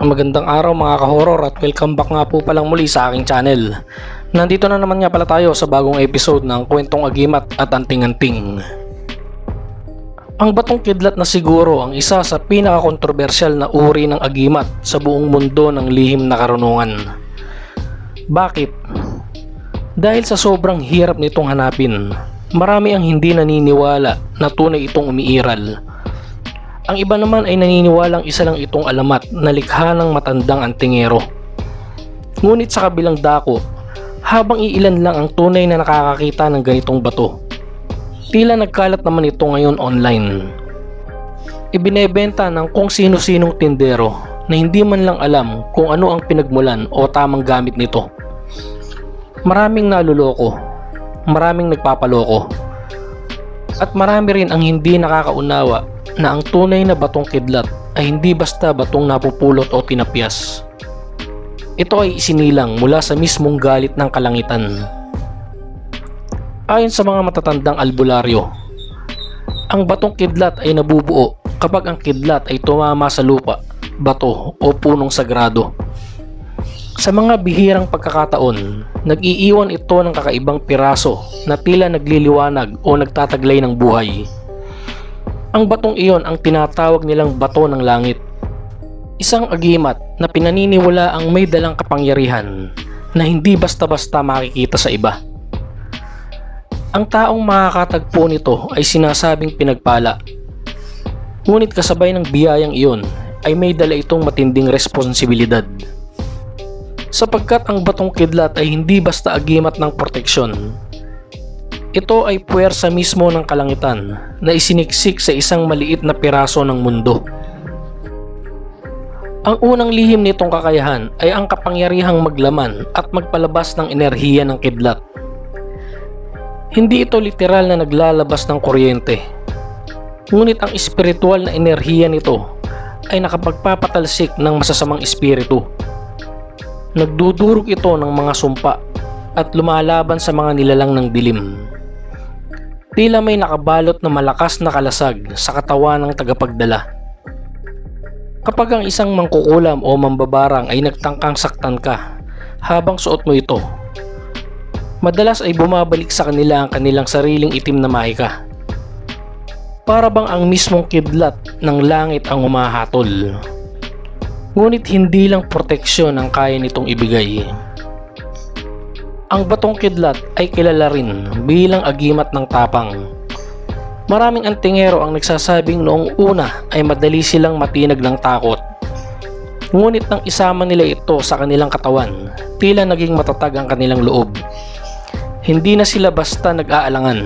Magandang araw mga ka-horror at welcome back nga po palang muli sa aking channel. Nandito na naman nga pala tayo sa bagong episode ng Kwentong Agimat at Anting-Anting. Ang batong kidlat na siguro ang isa sa pinaka-kontrobersyal na uri ng agimat sa buong mundo ng lihim na karunungan. Bakit? Dahil sa sobrang hirap nitong hanapin, marami ang hindi naniniwala na tunay itong umiiral. Ang iba naman ay naniniwalang isa lang itong alamat na likha ng matandang antingero. Ngunit sa kabilang dako, habang iilan lang ang tunay na nakakakita ng ganitong bato, tila nagkalat naman ito ngayon online. Ibinebenta ng kung sino-sinong tindero na hindi man lang alam kung ano ang pinagmulan o tamang gamit nito. Maraming naluloko, maraming nagpapaloko, at marami rin ang hindi nakakaunawa na ang tunay na batong kidlat ay hindi basta batong napupulot o tinapyas. Ito ay isinilang mula sa mismong galit ng kalangitan. Ayon sa mga matatandang albularyo, ang batong kidlat ay nabubuo kapag ang kidlat ay tumama sa lupa, bato o punong sagrado. Sa mga bihirang pagkakataon, nag-iiwan ito ng kakaibang piraso na tila nagliliwanag o nagtataglay ng buhay. Ang batong iyon ang tinatawag nilang bato ng langit. Isang agimat na pinaniniwala ang may dalang kapangyarihan na hindi basta-basta makikita sa iba. Ang taong makakatagpo nito ay sinasabing pinagpala. Ngunit kasabay ng biyayang iyon ay may dala itong matinding responsibilidad. Sapagkat ang batong kidlat ay hindi basta agimat ng proteksyon. Ito ay puwersa mismo ng kalangitan na isiniksik sa isang maliit na piraso ng mundo. Ang unang lihim nitong kakayahan ay ang kapangyarihang maglaman at magpalabas ng enerhiya ng kidlat. Hindi ito literal na naglalabas ng kuryente. Ngunit ang espiritual na enerhiya nito ay nakapagpapatalsik ng masasamang espiritu. Nagdudurog ito ng mga sumpa at lumalaban sa mga nilalang ng dilim. Tila may nakabalot na malakas na kalasag sa katawan ng tagapagdala. Kapag ang isang mangkukulam o mambabarang ay nagtangkang saktan ka habang suot mo ito, madalas ay bumabalik sa kanila ang kanilang sariling itim na mahika. Para bang ang mismong kidlat ng langit ang humahatol. Ngunit hindi lang proteksyon ang kaya nitong ibigay. Ang batong kidlat ay kilala rin bilang agimat ng tapang. Maraming antingero ang nagsasabing noong una ay madali silang matinag ng takot. Ngunit nang isama nila ito sa kanilang katawan, tila naging matatag ang kanilang loob. Hindi na sila basta nag-aalangan.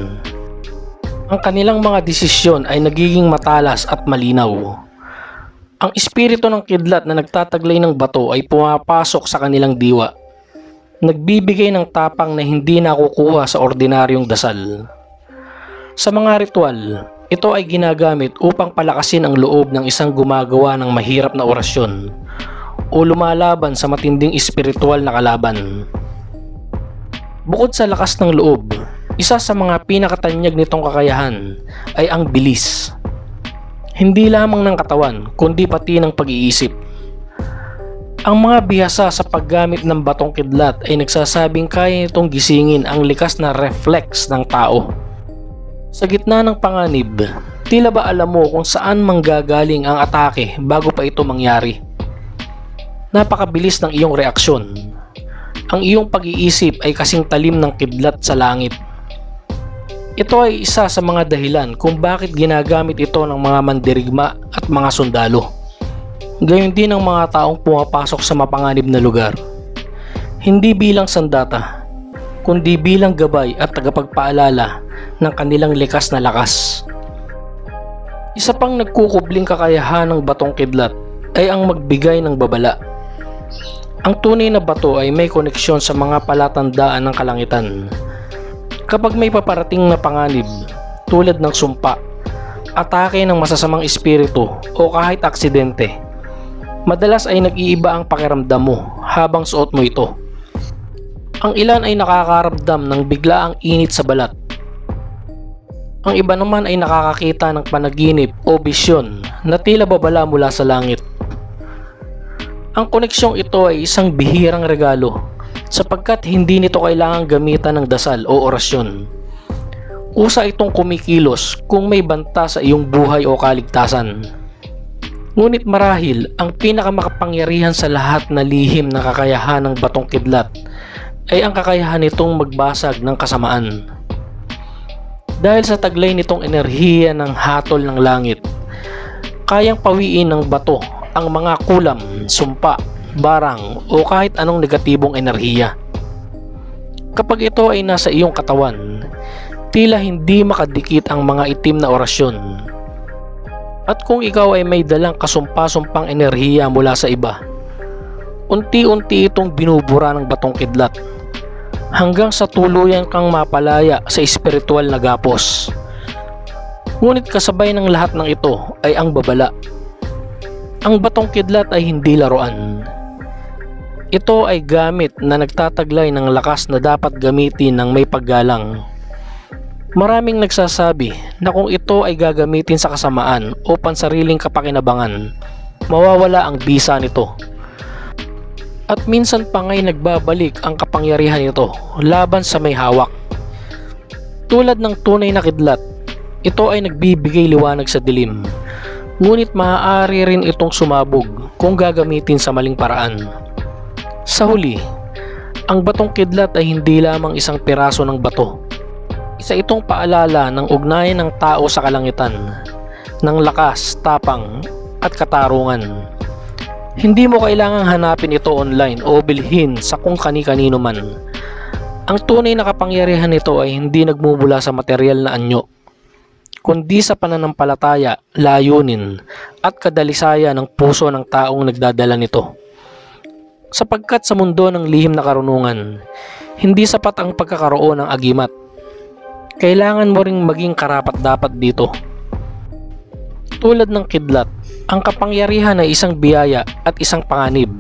Ang kanilang mga desisyon ay nagiging matalas at malinaw. Ang espiritu ng kidlat na nagtataglay ng bato ay pumapasok sa kanilang diwa. Nagbibigay ng tapang na hindi nakukuha sa ordinaryong dasal. Sa mga ritual, ito ay ginagamit upang palakasin ang loob ng isang gumagawa ng mahirap na orasyon o lumalaban sa matinding espiritual na kalaban. Bukod sa lakas ng loob, isa sa mga pinakatanyag nitong kakayahan ay ang bilis. Hindi lamang ng katawan, kundi pati ng pag-iisip. Ang mga bihasa sa paggamit ng batong kidlat ay nagsasabing kaya nitong gisingin ang likas na reflex ng tao. Sa gitna ng panganib, tila ba alam mo kung saan manggagaling ang atake bago pa ito mangyari? Napakabilis ng iyong reaksyon. Ang iyong pag-iisip ay kasing talim ng kidlat sa langit. Ito ay isa sa mga dahilan kung bakit ginagamit ito ng mga mandirigma at mga sundalo. Gayon din ang mga taong pumapasok sa mapanganib na lugar. Hindi bilang sandata, kundi bilang gabay at tagapagpaalala ng kanilang likas na lakas. Isa pang nagkukubling kakayahan ng batong kidlat ay ang magbigay ng babala. Ang tunay na bato ay may koneksyon sa mga palatandaan ng kalangitan. Kapag may paparating na panganib, tulad ng sumpa, atake ng masasamang espiritu o kahit aksidente, madalas ay nag-iiba ang pakiramdam mo habang suot mo ito. Ang ilan ay nakakaramdam ng biglaang init sa balat. Ang iba naman ay nakakakita ng panaginip o bisyon na tila babala mula sa langit. Ang koneksyong ito ay isang bihirang regalo sapagkat hindi nito kailangang gamitan ng dasal o orasyon. Usa itong kumikilos kung may banta sa iyong buhay o kaligtasan. Ngunit marahil ang pinakamakapangyarihan sa lahat na lihim na kakayahan ng batong kidlat ay ang kakayahan nitong magbasag ng kasamaan. Dahil sa taglay nitong enerhiya ng hatol ng langit, kayang pawiin ng bato ang mga kulam, sumpa, barang o kahit anong negatibong enerhiya. Kapag ito ay nasa iyong katawan, tila hindi makadikit ang mga itim na orasyon. At kung ikaw ay may dalang kasumpa-sumpang enerhiya mula sa iba, unti-unti itong binubura ng batong kidlat hanggang sa tuluyan kang mapalaya sa espiritual na gapos. Ngunit kasabay ng lahat ng ito ay ang babala. Ang batong kidlat ay hindi laruan. Ito ay gamit na nagtataglay ng lakas na dapat gamitin ng may paggalang. Maraming nagsasabi na kung ito ay gagamitin sa kasamaan o pansariling kapakinabangan, mawawala ang bisa nito. At minsan pa nga'y nagbabalik ang kapangyarihan nito laban sa may hawak. Tulad ng tunay na kidlat, ito ay nagbibigay liwanag sa dilim. Ngunit maaari rin itong sumabog kung gagamitin sa maling paraan. Sa huli, ang batong kidlat ay hindi lamang isang piraso ng bato. Isa itong paalala ng ugnayan ng tao sa kalangitan, ng lakas, tapang at katarungan. Hindi mo kailangang hanapin ito online o bilhin sa kung kani-kanino man. Ang tunay na kapangyarihan nito ay hindi nagmumula sa material na anyo, kundi sa pananampalataya, layunin at kadalisaya ng puso ng taong nagdadala nito. Sapagkat sa mundo ng lihim na karunungan, hindi sapat ang pagkakaroon ng agimat. Kailangan mo ring maging karapat-dapat dito. Tulad ng kidlat, ang kapangyarihan ay isang biyaya at isang panganib.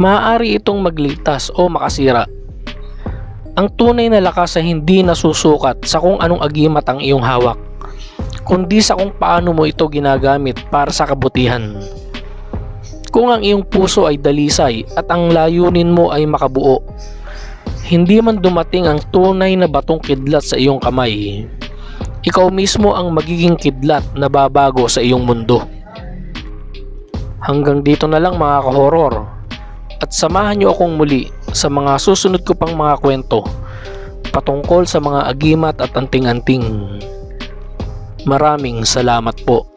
Maaari itong magligtas o makasira. Ang tunay na lakas ay hindi nasusukat sa kung anong agimat ang iyong hawak, kundi sa kung paano mo ito ginagamit para sa kabutihan. Kung ang iyong puso ay dalisay at ang layunin mo ay makabuo, hindi man dumating ang tunay na batong kidlat sa iyong kamay, ikaw mismo ang magiging kidlat na babago sa iyong mundo. Hanggang dito na lang mga ka-horror, at samahan niyo akong muli sa mga susunod ko pang mga kwento patungkol sa mga agimat at anting-anting. Maraming salamat po.